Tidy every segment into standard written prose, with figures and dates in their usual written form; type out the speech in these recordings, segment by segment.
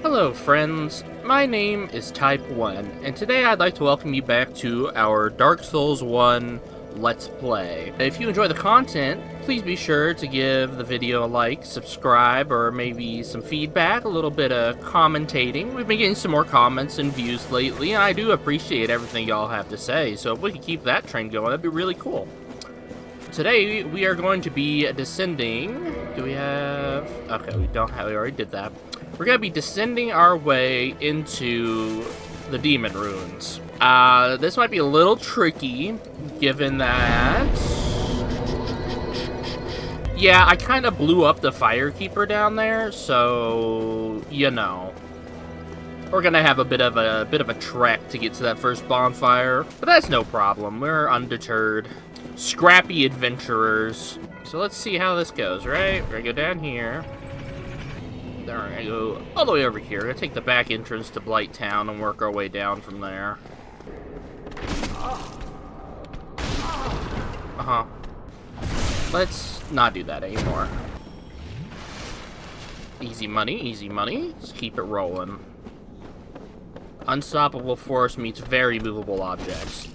Hello friends, my name is Type 1, and today I'd like to welcome you back to our Dark Souls 1 Let's Play. If you enjoy the content, please be sure to give the video a like, subscribe, or maybe some feedback, a little bit of commentating. We've been getting some more comments and views lately, and I do appreciate everything y'all have to say, so if we could keep that trend going, that'd be really cool. Today, we are going to be descending. Do we have... Okay, we don't have... We already did that. We're going to be descending our way into the Demon Ruins. This might be a little tricky, given that... Yeah, I kind of blew up the Firekeeper down there, so... You know. We're going to have a bit of a trek to get to that first bonfire, but that's no problem. We're undeterred. Scrappy adventurers. So let's see how this goes, right? We're gonna go down here. Then we're gonna go all the way over here. We're gonna take the back entrance to Blight Town and work our way down from there. Let's not do that anymore. Easy money, easy money. Let's keep it rolling. Unstoppable force meets very movable objects.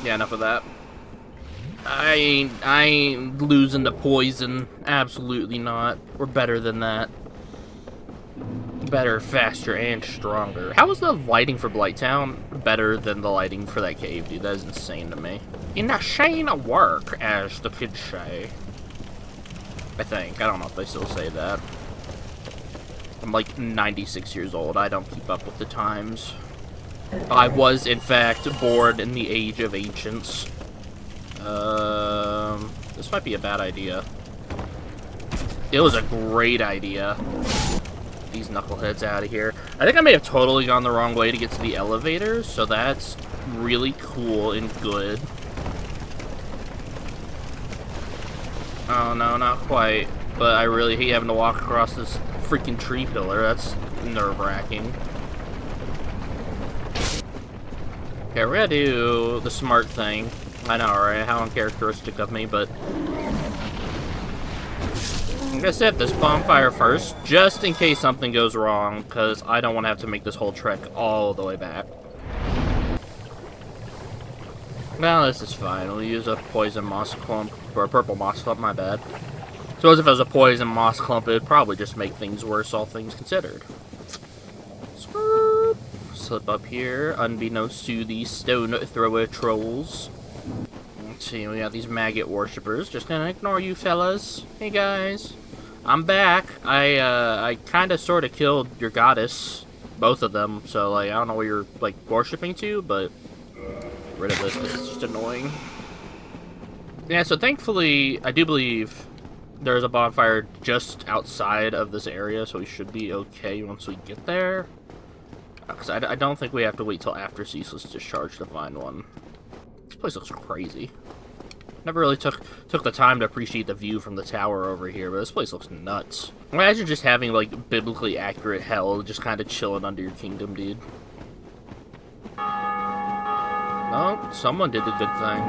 Yeah, enough of that. I ain't losing to poison. Absolutely not. We're better than that. Better, faster, and stronger. How is the lighting for Blighttown better than the lighting for that cave, dude? That is insane to me. Insane work, as the kids say. I think. I don't know if they still say that. I'm like 96 years old. I don't keep up with the times. I was, in fact, born in the age of ancients. This might be a bad idea. It was a great idea. These knuckleheads out of here. I think I may have totally gone the wrong way to get to the elevators, so that's really cool and good. Oh, no, not quite. But I really hate having to walk across this freaking tree pillar. That's nerve-wracking. Okay, we're gonna do the smart thing. I know, right? How uncharacteristic of me, but... I'm gonna set this bonfire first, just in case something goes wrong, because I don't want to have to make this whole trek all the way back. Well, this is fine. We'll use a poison moss clump, or a purple moss clump, my bad. Suppose if it was a poison moss clump, it would probably just make things worse, all things considered. Slip up here, unbeknownst to the stone thrower trolls. Let's see, we got these maggot worshippers. Just gonna ignore you fellas. Hey guys, I'm back. I kind of sort of killed your goddess, both of them. So like, I don't know what you're like worshipping to, but get rid of this because it's just annoying. Yeah, so thankfully, I do believe there's a bonfire just outside of this area, so we should be okay once we get there. Because I don't think we have to wait till after Ceaseless Discharge to find one. This place looks crazy. Never really took the time to appreciate the view from the tower over here, but this place looks nuts. Imagine just having, like, biblically accurate hell just kind of chilling under your kingdom, dude. Oh, someone did the good thing.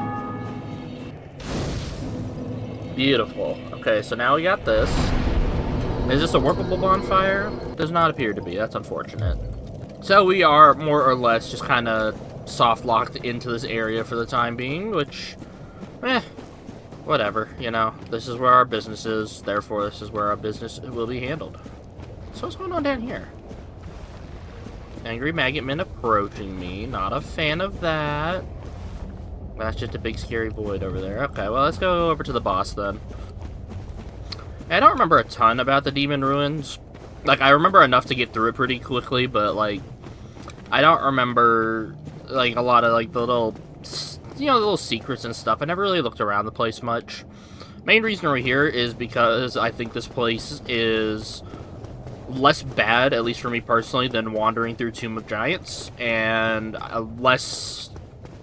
Beautiful. Okay, so now we got this. Is this a workable bonfire? Does not appear to be. That's unfortunate. So we are more or less just kind of soft-locked into this area for the time being, which, whatever, you know. This is where our business is, therefore this is where our business will be handled. So what's going on down here? Angry maggot men approaching me. Not a fan of that. That's just a big scary void over there. Okay, well, let's go over to the boss then. I don't remember a ton about the Demon Ruins. Like, I remember enough to get through it pretty quickly, but, like, I don't remember, like, a lot of, like, the little, you know, the little secrets and stuff. I never really looked around the place much. Main reason we're here is because I think this place is less bad, at least for me personally, than wandering through Tomb of Giants, and less...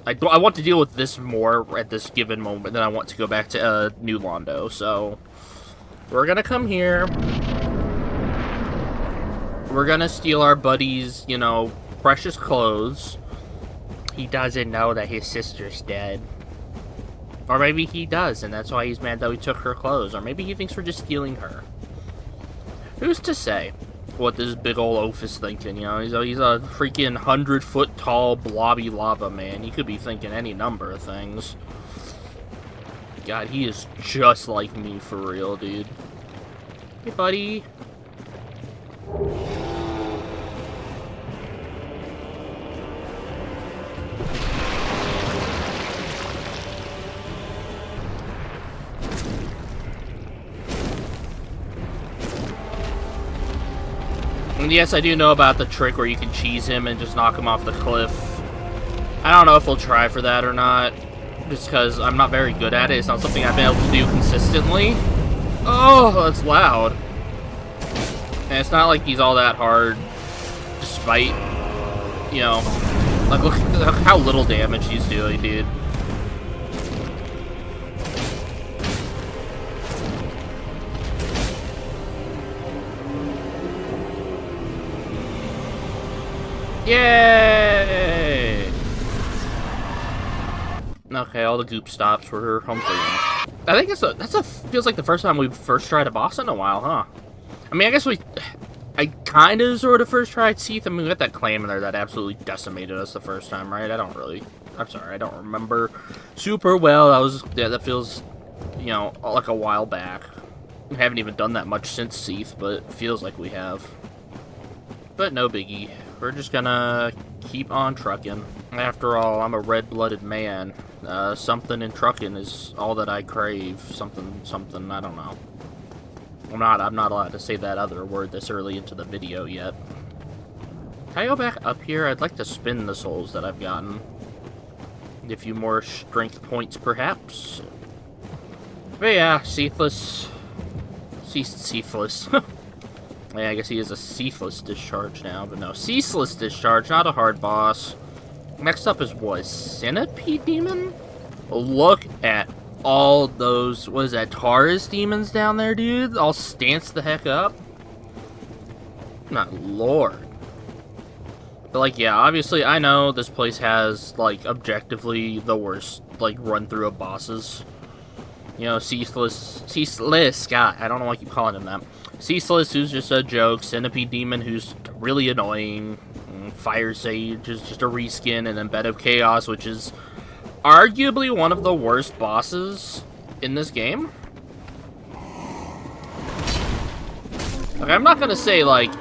I want to deal with this more at this given moment than I want to go back to New Londo, so... We're gonna come here. We're gonna steal our buddy's, you know, precious clothes. He doesn't know that his sister's dead. Or maybe he does, and that's why he's mad that we took her clothes. Or maybe he thinks we're just stealing her. Who's to say what this big ol' oaf is thinking, you know? He's a freaking 100-foot tall blobby lava man. He could be thinking any number of things. God, he is just like me for real, dude. Hey, buddy. And yes, I do know about the trick where you can cheese him and just knock him off the cliff. I don't know if we'll try for that or not, just because I'm not very good at it. It's not something I've been able to do consistently. Oh, that's loud. And it's not like he's all that hard, despite, you know, like look how little damage he's doing, dude. Yay! Okay, all the goop stops. We're home free. I think feels like the first time we've first tried a boss in a while, huh? I mean, I guess I kind of sort of first tried Seath. I mean, we got that claim in there that absolutely decimated us the first time, right? I'm sorry, I don't remember super well. That feels, you know, like a while back. We haven't even done that much since Seath, but it feels like we have. But no biggie. We're just gonna keep on trucking. After all, I'm a red-blooded man. Something in trucking is all that I crave. Something, I don't know. I'm not allowed to say that other word this early into the video yet. Can I go back up here? I'd like to spin the souls that I've gotten. A few more strength points, perhaps. But yeah, Seathless. Ceaseless. Yeah, I guess he is a ceaseless discharge now, but no. Ceaseless discharge, not a hard boss. Next up is what? Centipede Demon? Look at all those, what is that, Taurus demons down there, dude? All stanced the heck up. My lord. But, like, yeah, obviously, I know this place has, like, objectively the worst, like, run-through of bosses. You know, Ceaseless, God, I don't know why I keep calling him that. Ceaseless, who's just a joke. Centipede Demon, who's really annoying. Fire Sage is just a reskin. And then Bed of Chaos, which is arguably one of the worst bosses in this game. Okay, I'm not gonna say, like,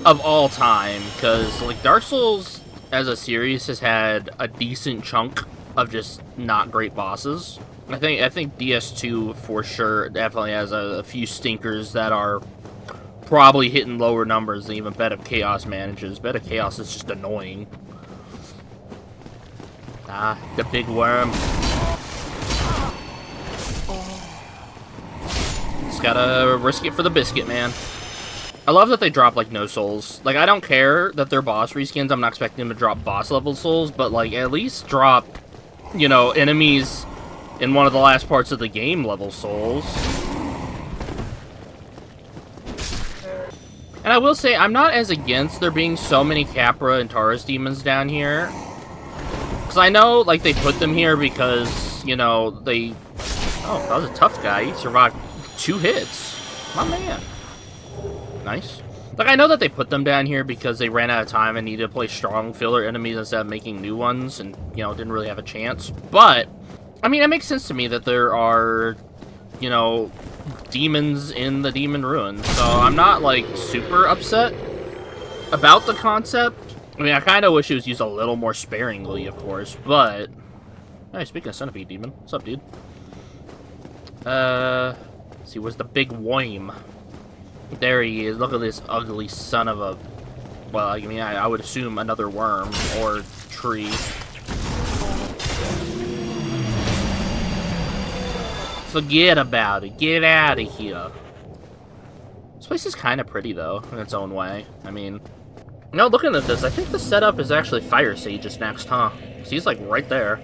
of all time, because, like, Dark Souls as a series has had a decent chunk of just not great bosses. I think DS2 for sure definitely has a few stinkers that are probably hitting lower numbers than even Bed of Chaos manages. Bed of Chaos is just annoying. Ah, the big worm. Just gotta risk it for the biscuit, man. I love that they drop, like, no souls. Like, I don't care that they're boss reskins. I'm not expecting them to drop boss-level souls, but, like, at least drop, you know, enemies in one of the last parts of the game level souls. And I will say, I'm not as against there being so many Capra and Taurus demons down here. Because I know, like, they put them here because, you know, they... Oh, that was a tough guy. He survived 2 hits. My man. Nice. Like, I know that they put them down here because they ran out of time and needed to play strong filler enemies instead of making new ones. And, you know, didn't really have a chance. But, I mean, it makes sense to me that there are, you know, demons in the demon ruins. So I'm not, like, super upset about the concept. I mean, I kind of wish it was used a little more sparingly, of course, but... Hey, speaking of Centipede Demon, what's up, dude? Let's see, where's the big worm? There he is. Look at this ugly son of a... Well, I mean, I would assume another worm or tree. Forget about it. Get out of here. This place is kind of pretty, though, in its own way. I mean... No, looking at this, I think the setup is actually Fire Sage's next, huh? Because he's, like, right there.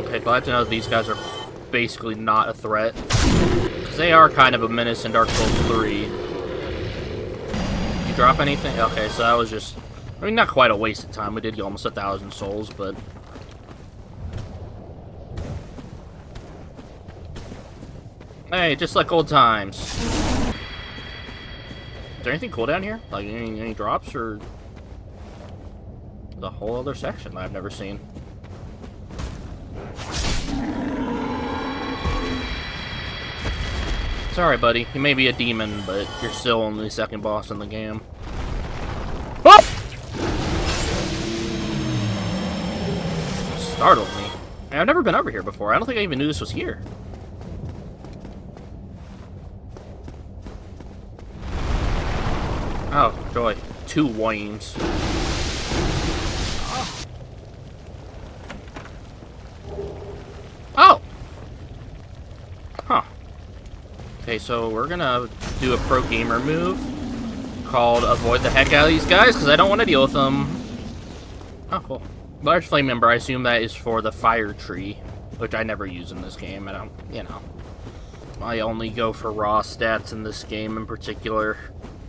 Okay, glad to know that these guys are basically not a threat. Because they are kind of a menace in Dark Souls 3. Did you drop anything? Okay, so that was just... I mean, not quite a waste of time. We did get almost 1,000 souls, but... Hey, just like old times. Is there anything cool down here? Like any drops or the whole other section that I've never seen? Sorry, buddy. You may be a demon, but you're still only the second boss in the game. Oh! Startled me. I've never been over here before. I don't think I even knew this was here. Oh, joy. 2 wines. Oh! Huh. Okay, so we're gonna do a pro gamer move called avoid the heck out of these guys, because I don't want to deal with them. Oh, cool. Large flame member, I assume that is for the fire tree, which I never use in this game. I don't, you know. I only go for raw stats in this game in particular.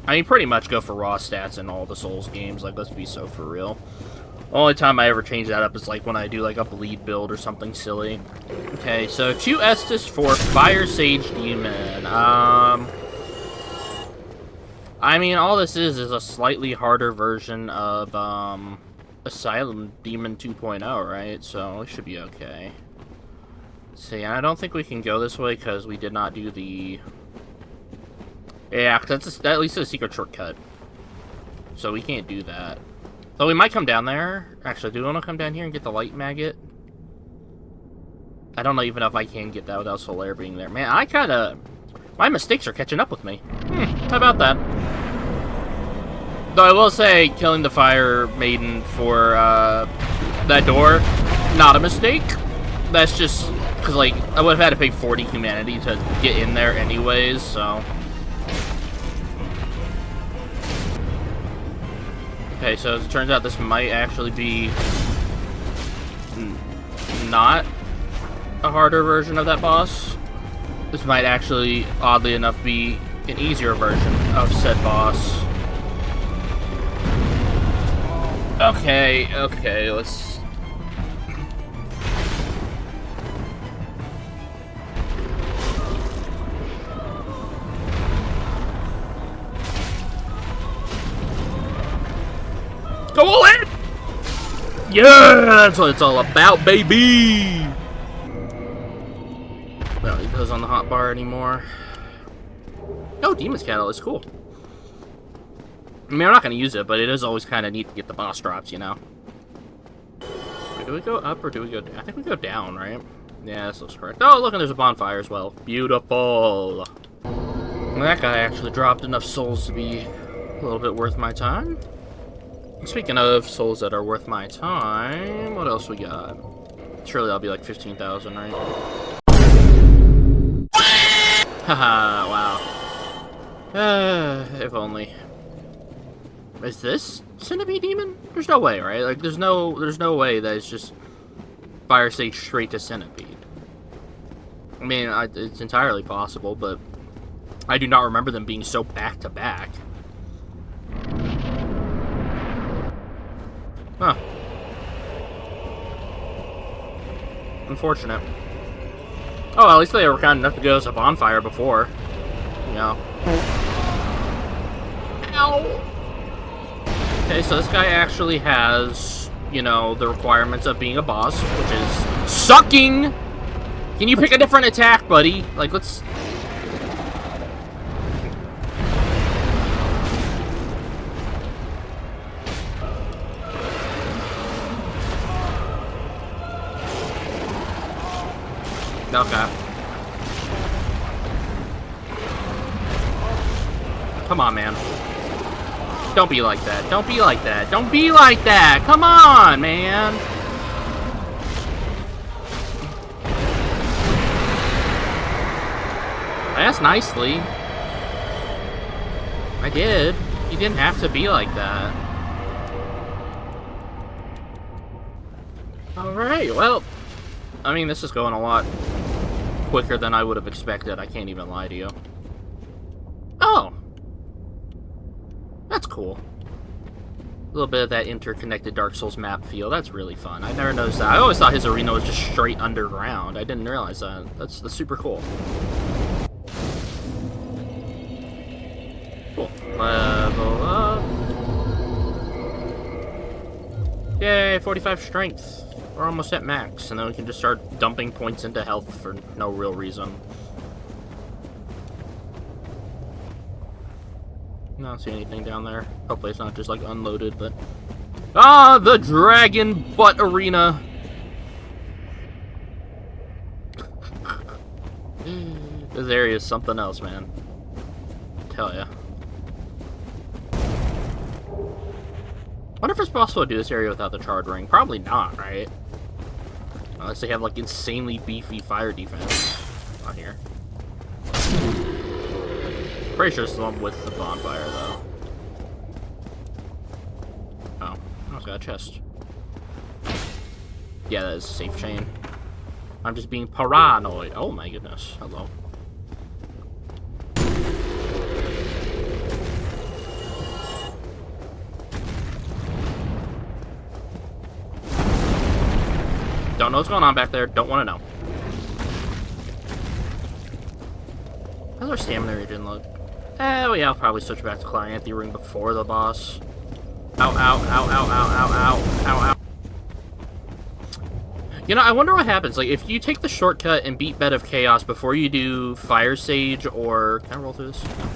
I mean, pretty much go for raw stats in all the Souls games, like, let's be so for real. The only time I ever change that up is, like, when I do, like, a bleed build or something silly. Okay, so 2 Estus for Fire Sage Demon. I mean, all this is a slightly harder version of, Asylum Demon 2.0, right? So, it should be okay. Let's see, I don't think we can go this way because we did not do the... Yeah, because that's at least a secret shortcut. So we can't do that. Though we might come down there. Actually, do we want to come down here and get the light maggot? I don't know even if I can get that without Solaire being there. Man, I kind of... My mistakes are catching up with me. How about that? Though I will say, killing the Fire Maiden for that door, not a mistake. That's just... Because, like, I would have had to pay 40 humanity to get in there anyways, so... Okay, so as it turns out, this might actually be not a harder version of that boss. This might actually, oddly enough, be an easier version of said boss. Okay, let's... Go all in! Yeah, that's what it's all about, baby! Well, it goes on the hotbar anymore. Oh, Demon's Catalyst, cool. I mean, I'm not going to use it, but it is always kind of neat to get the boss drops, you know? Wait, do we go up or do we go down? I think we go down, right? Yeah, this looks correct. Oh, look, and there's a bonfire as well. Beautiful! Well, that guy actually dropped enough souls to be a little bit worth my time. Speaking of souls that are worth my time, what else we got? Surely I'll be like 15,000, right? Haha, wow. If only. Is this Centipede Demon? There's no way, right? Like, there's no way that it's just Fire Sage straight to Centipede. I mean, it's entirely possible, but I do not remember them being so back-to-back. Huh. Unfortunate. Oh, at least they were kind enough to go as a bonfire before. You know. Ow! Okay, so this guy actually has, you know, the requirements of being a boss, which is sucking! Can you pick a different attack, buddy? Like, let's... Okay. Come on, man. Don't be like that. Don't be like that. Don't be like that. Come on, man. I asked nicely. I did. You didn't have to be like that. Alright, well... I mean, this is going a lot quicker than I would have expected. I can't even lie to you. Oh! That's cool. A little bit of that interconnected Dark Souls map feel. That's really fun. I never noticed that. I always thought his arena was just straight underground. I didn't realize that. That's super cool. Yay, 45 strength. We're almost at max, and then we can just start dumping points into health for no real reason. I don't see anything down there. Hopefully it's not just like unloaded, but... Ah, the Dragon Butt Arena! This area is something else, man. Tell ya. Wonder if it's possible to do this area without the charred ring. Probably not, right? Unless they have like insanely beefy fire defense on here. Pretty sure it's the one with the bonfire, though. Oh, I also got a chest. Yeah, that is a safe chain. I'm just being paranoid. Oh my goodness. Hello. Don't know what's going on back there. Don't want to know. How's our stamina regen look? Oh yeah, I'll probably switch back to Client Ring before the boss. Ow, ow, ow, ow, ow, ow, ow, ow, ow. You know, I wonder what happens. Like, if you take the shortcut and beat Bed of Chaos before you do Fire Sage or... Can I roll through this? No.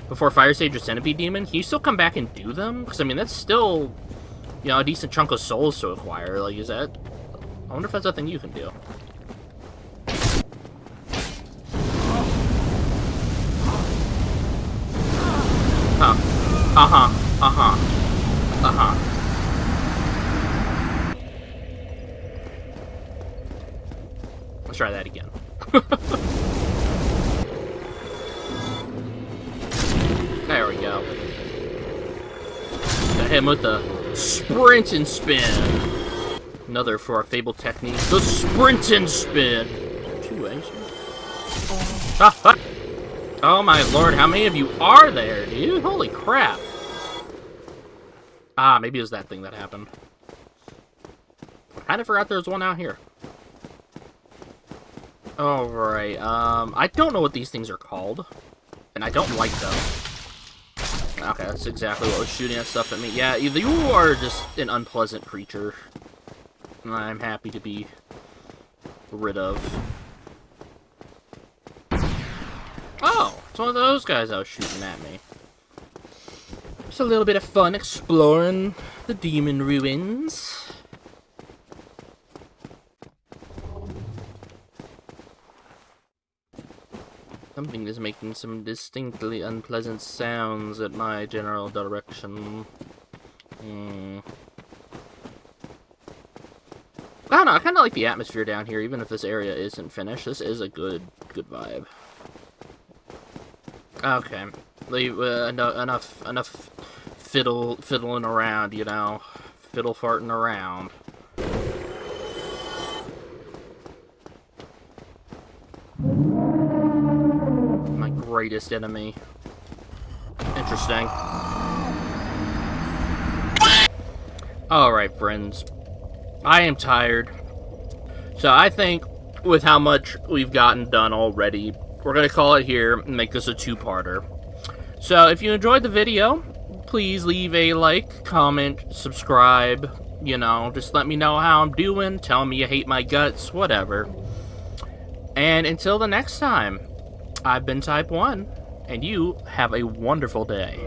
Before Fire Sage or Centipede Demon, can you still come back and do them? Because, I mean, that's still, you know, a decent chunk of souls to acquire. Like, is that... I wonder if that's a thing you can do. Huh. Uh-huh. Uh-huh. Uh-huh. Let's try that again. There we go. Got him with the sprint and spin. Another for our fabled technique, the sprint and spin. 2 ways. Ah, ah. Oh my lord, how many of you are there, dude? Holy crap. Ah, maybe it was that thing that happened. I kinda forgot there was one out here. Alright, I don't know what these things are called. And I don't like them. Okay, that's exactly what was shooting that stuff at me. Yeah, you are just an unpleasant creature. And I'm happy to be rid of. Oh, it's one of those guys that was shooting at me. Just a little bit of fun exploring the demon ruins. Something is making some distinctly unpleasant sounds at my general direction. I don't know, I kind of like the atmosphere down here, even if this area isn't finished. This is a good vibe. Okay, leave enough fiddling around, you know, fiddle farting around. My greatest enemy. Interesting. Alright, friends. I am tired. So I think with how much we've gotten done already, we're going to call it here and make this a 2-parter. So if you enjoyed the video, please leave a like, comment, subscribe. You know, just let me know how I'm doing. Tell me you hate my guts, whatever. And until the next time, I've been Type 1, and you have a wonderful day.